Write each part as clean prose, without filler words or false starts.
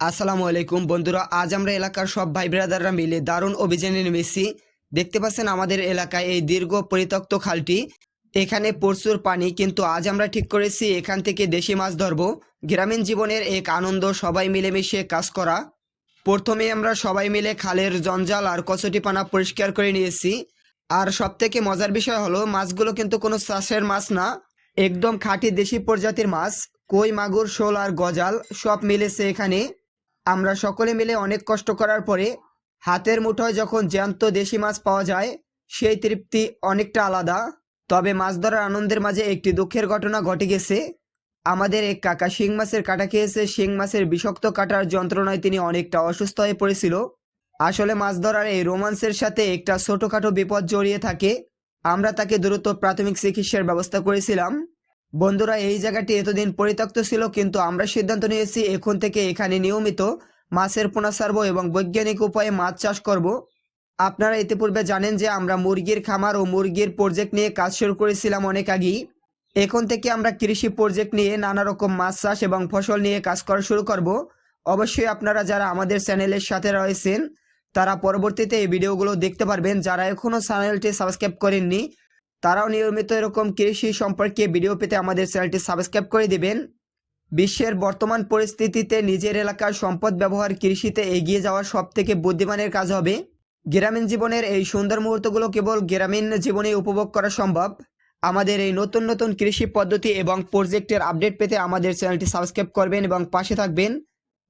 আসসালামু আলাইকুম বন্ধুরা, আজ আমরা এলাকার সব ভাই ব্রাদাররা মিলে দারুণ অভিযানে নেমেছি। দেখতে পাচ্ছেন আমাদের এলাকায় এই দীর্ঘ পরিত্যক্ত খালটি, এখানে প্রচুর পানি, কিন্তু আজ আমরা ঠিক করেছি এখান থেকে দেশি মাছ ধরবো। গ্রামীণ জীবনের এক আনন্দ, সবাই মিলেমিশে কাজ করা। প্রথমে আমরা সবাই মিলে খালের জঞ্জাল আর কচুটিপানা পরিষ্কার করে নিয়েছি। আর সব থেকে মজার বিষয় হলো মাছগুলো কিন্তু কোনো চাষের মাছ না, একদম খাঁটি দেশি প্রজাতির মাছ। কই, মাগুর, শোল আর গজাল সব মিলেছে এখানে। আমরা সকলে মিলে অনেক কষ্ট করার পরে হাতের মুঠোয় যখন জ্যান্ত দেশি মাছ পাওয়া যায়, সেই তৃপ্তি অনেকটা আলাদা। তবে মাছ ধরার আনন্দের মাঝে একটি দুঃখের ঘটনা ঘটে গেছে। আমাদের এক কাকা শিং মাছের কাঁটা খেয়েছে। শিং মাছের বিষাক্ত কাটার যন্ত্রণায় তিনি অনেকটা অসুস্থ হয়ে পড়েছিল। আসলে মাছ ধরার এই রোমান্সের সাথে একটা ছোটোখাটো বিপদ জড়িয়ে থাকে। আমরা তাকে দ্রুত প্রাথমিক চিকিৎসার ব্যবস্থা করেছিলাম। বন্ধুরা, এই জায়গাটি এতদিন পরিত্যক্ত ছিল, কিন্তু আমরা সিদ্ধান্ত নিয়েছি এখন থেকে এখানে নিয়মিত মাছের পোনা ছাড়বো এবং বৈজ্ঞানিক উপায়ে মাছ চাষ করব। আপনারা ইতিপূর্বে জানেন যে আমরা মুরগির খামার ও মুরগির প্রজেক্ট নিয়ে কাজ শুরু করেছিলাম অনেক আগেই। এখন থেকে আমরা কৃষি প্রজেক্ট নিয়ে নানা রকম মাছ চাষ এবং ফসল নিয়ে কাজ করা শুরু করব। অবশ্যই আপনারা যারা আমাদের চ্যানেলের সাথে রয়েছেন তারা পরবর্তীতে এই ভিডিওগুলো দেখতে পারবেন। যারা এখনও চ্যানেলটি সাবস্ক্রাইব করেননি তারাও নিয়মিত এরকম কৃষি সম্পর্কে ভিডিও পেতে আমাদের চ্যানেলটি সাবস্ক্রাইব করে দিবেন। বিশ্বের বর্তমান পরিস্থিতিতে নিজের এলাকার সম্পদ ব্যবহার কৃষিতে এগিয়ে যাওয়া সব থেকে বুদ্ধিমানের কাজ হবে। গ্রামীণ জীবনের এই সুন্দর মুহূর্তগুলো কেবল গ্রামীণ জীবনে উপভোগ করা সম্ভব। আমাদের এই নতুন নতুন কৃষি পদ্ধতি এবং প্রজেক্টের আপডেট পেতে আমাদের চ্যানেলটি সাবস্ক্রাইব করবেন এবং পাশে থাকবেন।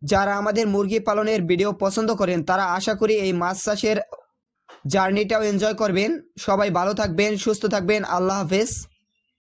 যারা আমাদের মুরগি পালনের ভিডিও পছন্দ করেন তারা আশা করি এই মাছ চাষের জার্নিটাও এনজয় করবেন। সবাই ভালো থাকবেন, সুস্থ থাকবেন। আল্লাহ হাফেজ।